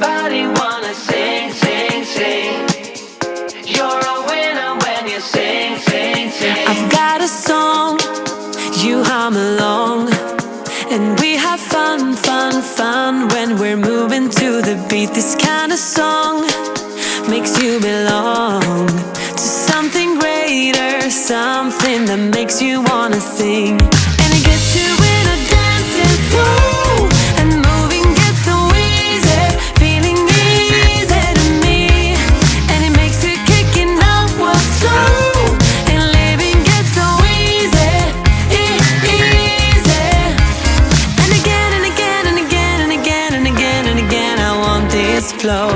Everybody wanna sing, sing, sing. You're a winner when you sing, sing, sing. I've got a song, you hum along, and we have fun, fun, fun when we're moving to the beat. This kind of song makes you belong to something greater, something that makes you wanna sing. And it gets you in a dancing flow, and moving gets so easy, feeling easy to me. And it makes you kicking up what's slow, and living gets so easy, easy. And again and again and again and again and again and again, I want this flow.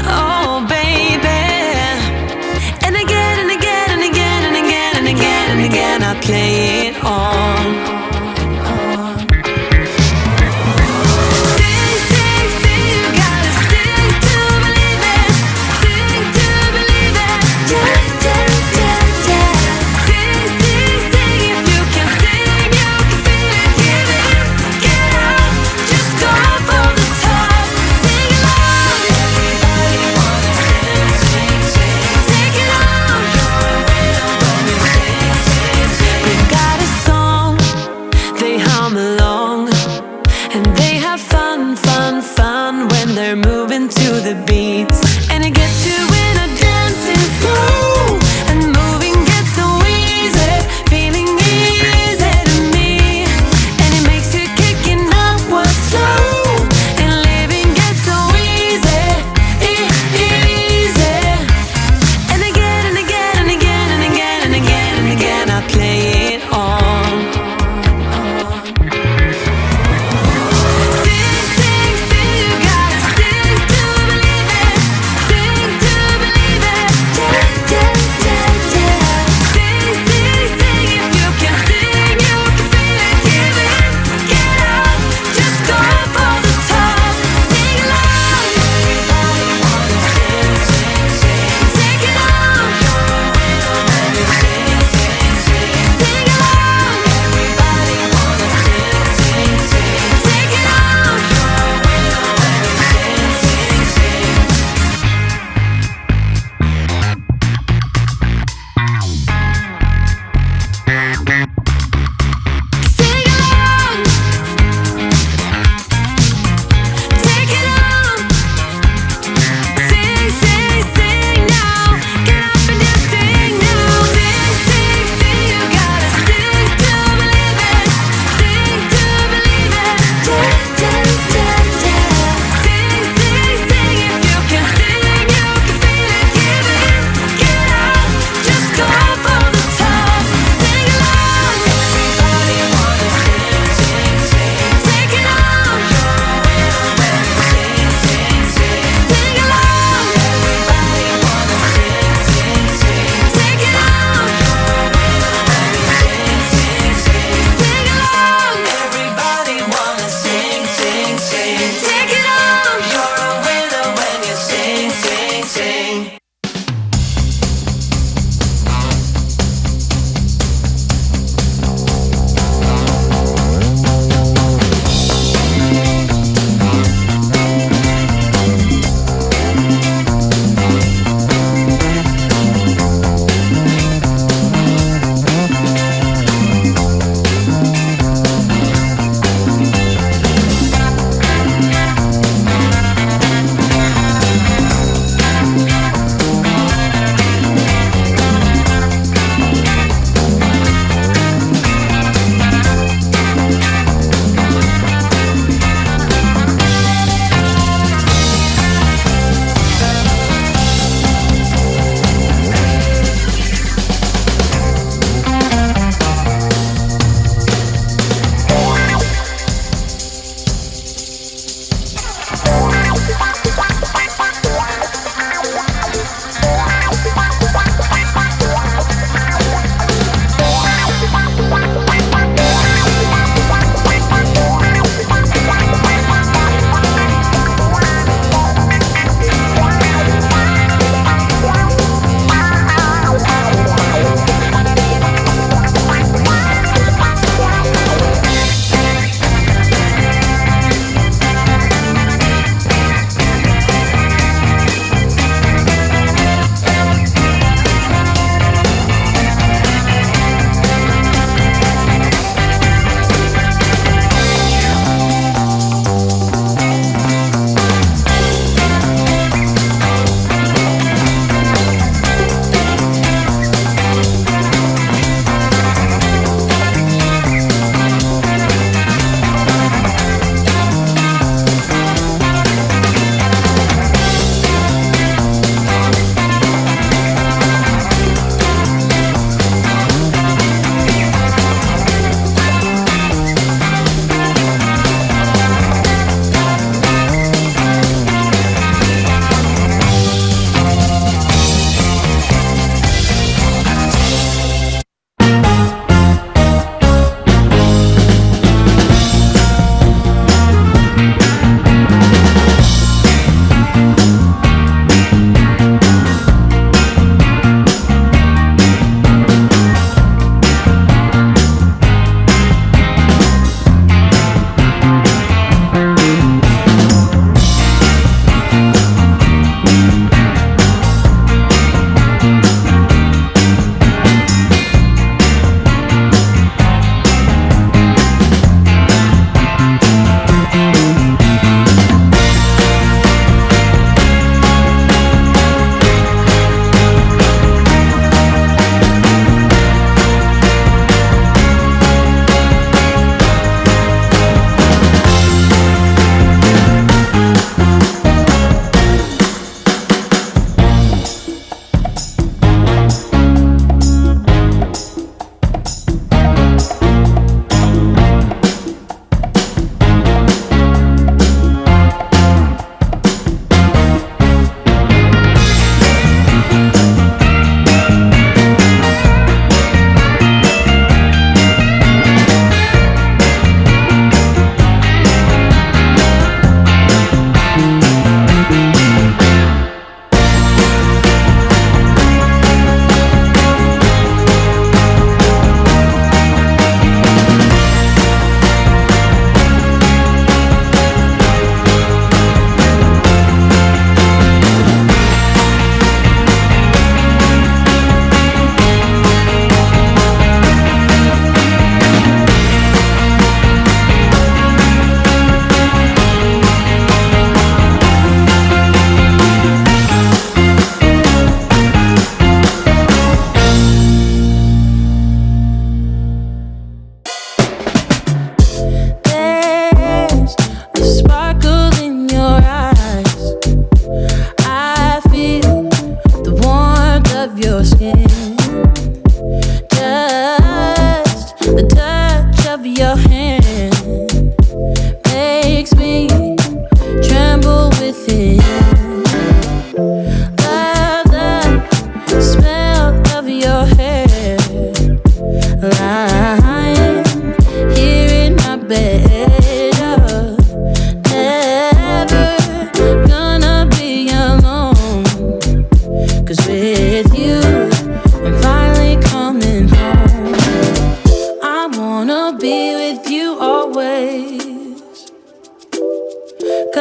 Oh baby. And again and again and again and again and again and again, I play it on. Sing, sing, sing, you gotta sing to believe it. Sing to believe it. Yeah, yeah, yeah, yeah. Sing, sing, sing, if you can sing, you can feel it. Give it up, get up, just go for the top. Sing along. Everybody wanna sing, sing, sing. Take it on. You're a winner when you sing, sing, sing. We've got a song,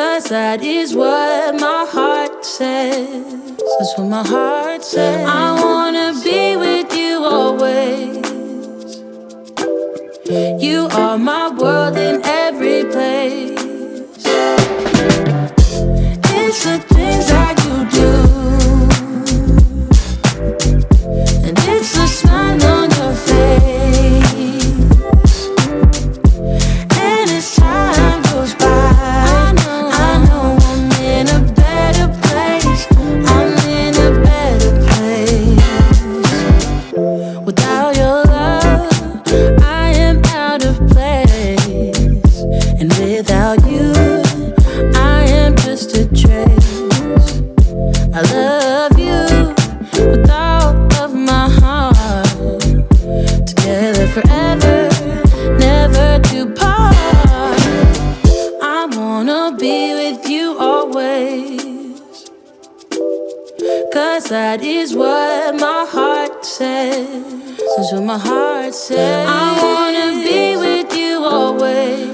'Cause that is what my heart says. That's what my heart says. I wanna be with you always. You are my world in every place. It's the things that you do, and it's the smile on your face. And as time goes by, I know I'm in a better place. I'm in a better place. Without your love, I am out of place. And without you, I am just a trace. I love you with all of my heart. Together forever, never to part. I wanna be with you always. 'Cause that is what my heart says. That's what my heart says. I wanna be with you always.